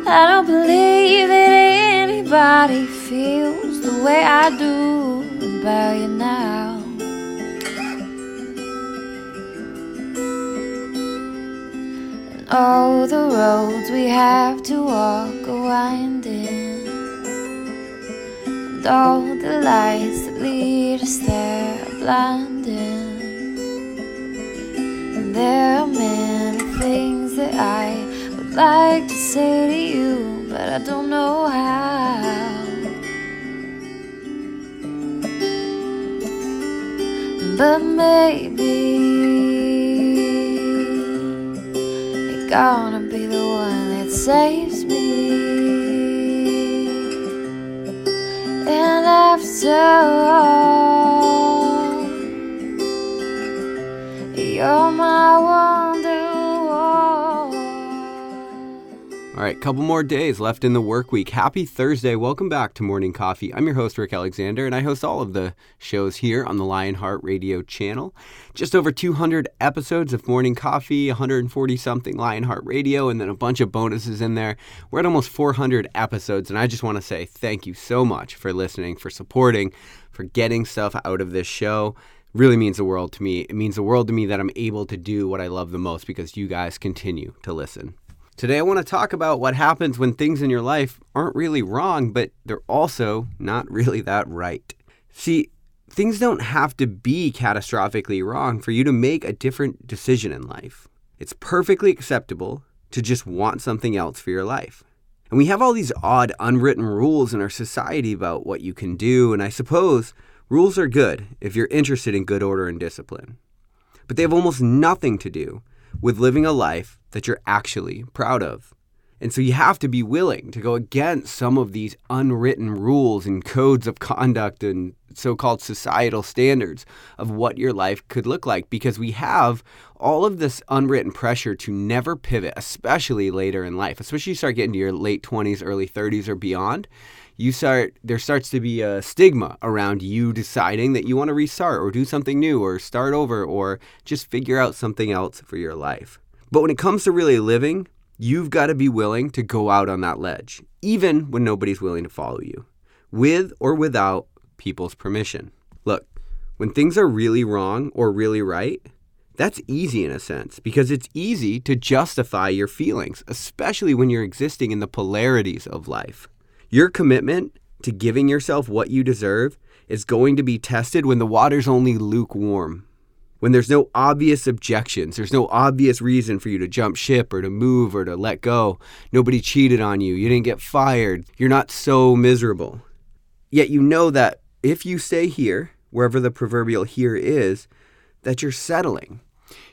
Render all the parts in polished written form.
I don't believe that anybody feels the way I do about you now. And all the roads we have to walk are winding, and all the lights that lead us there are blinding. And there are many things that I would like to say to you, but I don't know how. But maybe you're gonna be the one that saves me. And after all, you're my wonderwall. All right, couple more days left in the work week. Happy Thursday. Welcome back to Morning Coffee. I'm your host, Rick Alexander, and I host all of the shows here on the Lionheart Radio channel. Just over 200 episodes of Morning Coffee, 140-something Lionheart Radio, and then a bunch of bonuses in there. We're at almost 400 episodes, and I just want to say thank you so much for listening, for supporting, for getting stuff out of this show. Really means the world to me. It means the world to me that I'm able to do what I love the most because you guys continue to listen. Today I want to talk about what happens when things in your life aren't really wrong, but they're also not really that right. See, things don't have to be catastrophically wrong for you to make a different decision in life. It's perfectly acceptable to just want something else for your life. And we have all these odd unwritten rules in our society about what you can do, and I suppose rules are good if you're interested in good order and discipline. But they have almost nothing to do with living a life that you're actually proud of. And so you have to be willing to go against some of these unwritten rules and codes of conduct and so-called societal standards of what your life could look like, because we have all of this unwritten pressure to never pivot, especially later in life, especially you start getting to your late 20s, early 30s or beyond. There starts to be a stigma around you deciding that you want to restart or do something new or start over or just figure out something else for your life. But when it comes to really living, you've got to be willing to go out on that ledge, even when nobody's willing to follow you, with or without people's permission. Look, when things are really wrong or really right, that's easy in a sense, because it's easy to justify your feelings, especially when you're existing in the polarities of life. Your commitment to giving yourself what you deserve is going to be tested when the water's only lukewarm. When there's no obvious objections, there's no obvious reason for you to jump ship or to move or to let go. Nobody cheated on you. You didn't get fired. You're not so miserable. Yet you know that if you stay here, wherever the proverbial here is, that you're settling.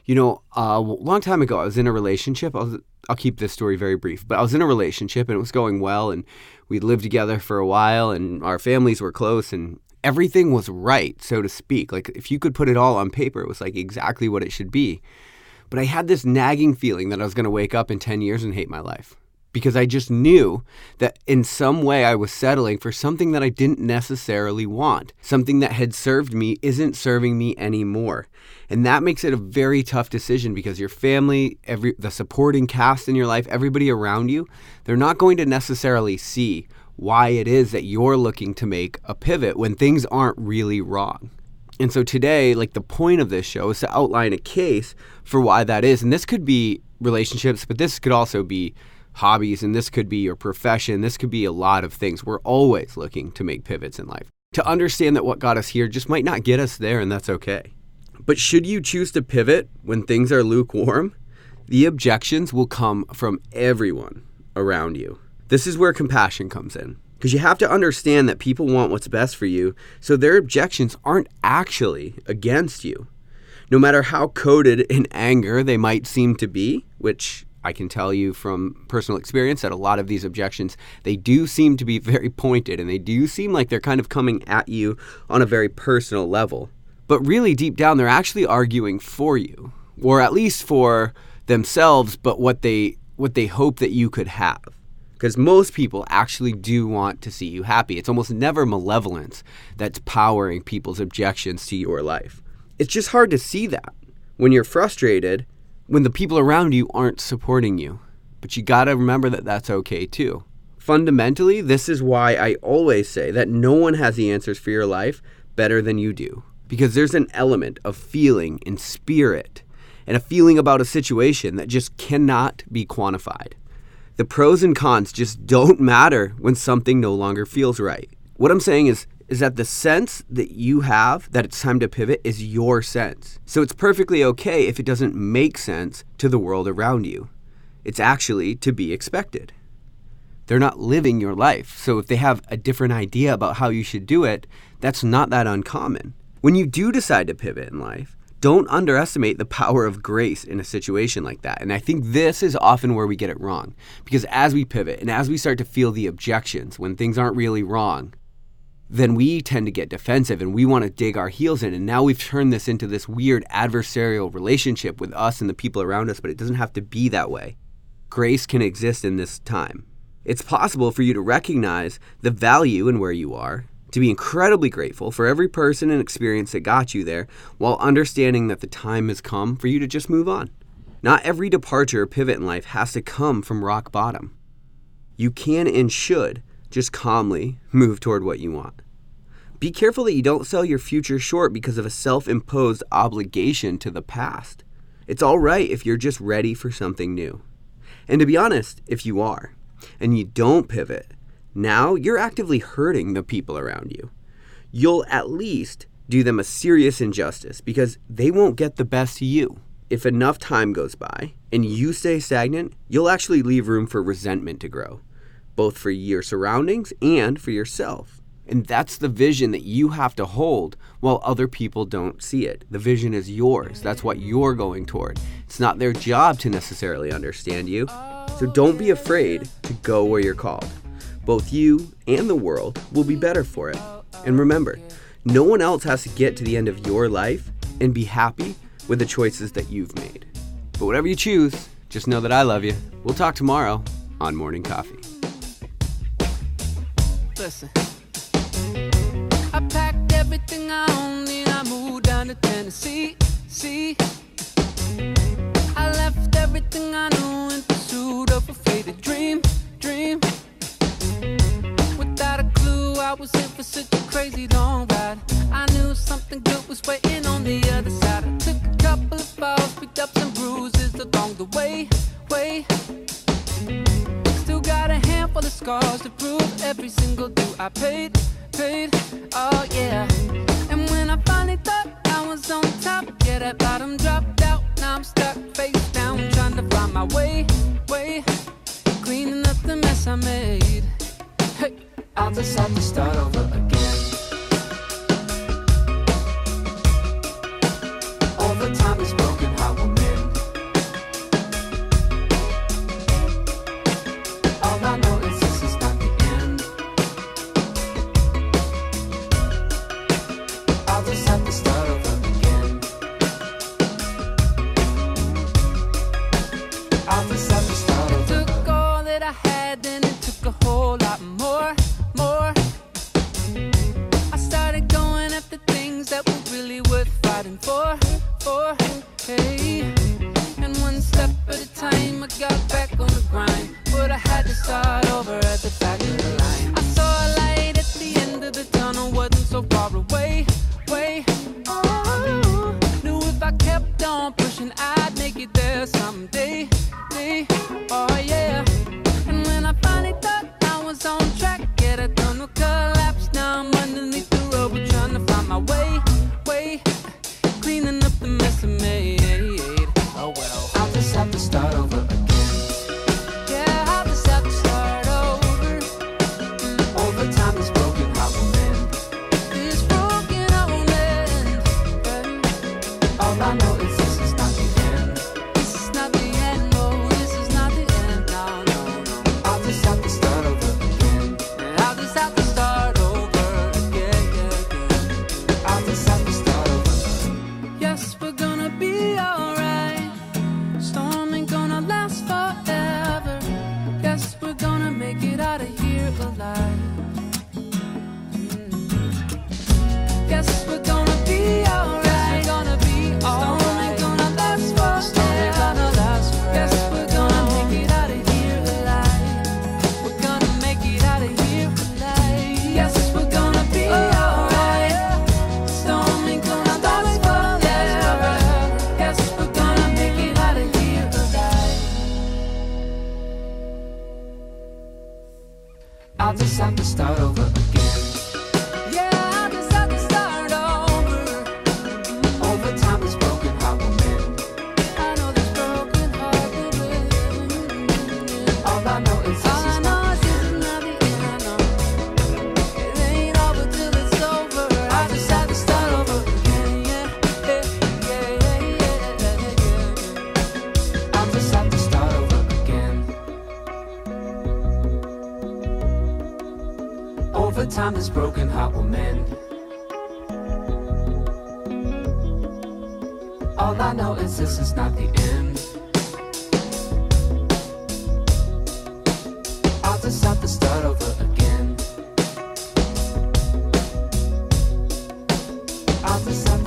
You know, a long time ago, I was in a relationship. I'll keep this story very brief, but I was in a relationship and it was going well, and we lived together for a while and our families were close and everything was right, so to speak. Like if you could put it all on paper, it was like exactly what it should be. But I had this nagging feeling that I was going to wake up in 10 years and hate my life, because I just knew that in some way I was settling for something that I didn't necessarily want. Something that had served me isn't serving me anymore. And that makes it a very tough decision, because your family, the supporting cast in your life, everybody around you, they're not going to necessarily see why it is that you're looking to make a pivot when things aren't really wrong. And so today, like the point of this show is to outline a case for why that is. And this could be relationships, but this could also be hobbies, and this could be your profession. This could be a lot of things. We're always looking to make pivots in life. To understand that what got us here just might not get us there, and that's okay. But should you choose to pivot when things are lukewarm, the objections will come from everyone around you. This is where compassion comes in, because you have to understand that people want what's best for you, so their objections aren't actually against you. No matter how coded in anger they might seem to be, which I can tell you from personal experience that a lot of these objections, they do seem to be very pointed, and they do seem like they're kind of coming at you on a very personal level. But really deep down, they're actually arguing for you, or at least for themselves, but what they hope that you could have. Because most people actually do want to see you happy. It's almost never malevolence that's powering people's objections to your life. It's just hard to see that when you're frustrated, when the people around you aren't supporting you. but you gotta remember that that's okay too. Fundamentally, this is why I always say that no one has the answers for your life better than you do. Because there's an element of feeling and spirit and a feeling about a situation that just cannot be quantified. The pros and cons just don't matter when something no longer feels right. What I'm saying is that the sense that you have that it's time to pivot is your sense. So it's perfectly okay if it doesn't make sense to the world around you. It's actually to be expected. They're not living your life. So if they have a different idea about how you should do it, that's not that uncommon. When you do decide to pivot in life, don't underestimate the power of grace in a situation like that. And I think this is often where we get it wrong. Because as we pivot and as we start to feel the objections when things aren't really wrong, then we tend to get defensive and we want to dig our heels in. And now we've turned this into this weird adversarial relationship with us and the people around us, but it doesn't have to be that way. Grace can exist in this time. It's possible for you to recognize the value in where you are, to be incredibly grateful for every person and experience that got you there, while understanding that the time has come for you to just move on. Not every departure or pivot in life has to come from rock bottom. You can and should just calmly move toward what you want. Be careful that you don't sell your future short because of a self-imposed obligation to the past. It's all right if you're just ready for something new. And to be honest, if you are, and you don't pivot, now you're actively hurting the people around you. You'll at least do them a serious injustice because they won't get the best of you. If enough time goes by and you stay stagnant, you'll actually leave room for resentment to grow, both for your surroundings and for yourself. And that's the vision that you have to hold while other people don't see it. The vision is yours. That's what you're going toward. It's not their job to necessarily understand you. So don't be afraid to go where you're called. Both you and the world will be better for it. And remember, no one else has to get to the end of your life and be happy with the choices that you've made. But whatever you choose, just know that I love you. We'll talk tomorrow on Morning Coffee. Listen, I packed everything I own and I moved down to Tennessee. I left everything I knew in pursuit of a faded dream. Without a clue, I was in for such a crazy long ride. I knew something good was waiting on the other side. I took a couple of falls, picked up some bruises along the way. Still got a handful of scars to prove every single due I paid. Oh yeah. And when I finally thought I was on top, yeah, that bottom dropped out. Now I'm stuck face down, trying to find my way. Cleaning up the mess I made. Hey, I'll just have to start over again. All the time is broken, how we'll mend. All I know is this is not the end. I'll just have to start over again. I'll just have to start over. Took all that I had, then it took a whole lot more. I started going after things that were really worth fighting for. Hey, and one step at a time, I got back on the grind. But I had to start over at the back of the line. I saw a light at the end of the tunnel, wasn't so far away. Oh, knew if I kept on pushing, I'd make it there someday. Oh yeah. And when I finally thought I was on track, yeah, that tunnel collapsed. Now I'm underneath the rubble, trying to find my way. Cleaning up the mess I made. Oh well, I'll just have to start over again. Yeah, I'll just have to start over. All the time is broken, how we'll mend. It's broken, how we'll mend. All I know is this is not the end. This is not the end, no, this is not the end. No. I'll just have to start over again. I'll just have to start over again. I'll just have to start over. Yes, we're gonna be alright. Storm ain't gonna last forever. Yes, we're gonna make it out of here alive. Yes, we're gonna be alright. Storm ain't gonna last forever. Yes, we're gonna make it out of here. I'll just have to start over again. Yeah, I'll just have to start over. Over time this broken heart will mend. I know this broken heart will mend. All I know is this is not the end. It ain't over till it's over. I'll just have to start over again. I'll just have to start over again. Over time this broken heart will mend. All I know is this is not the end. I'll just have to start over again. I'll just have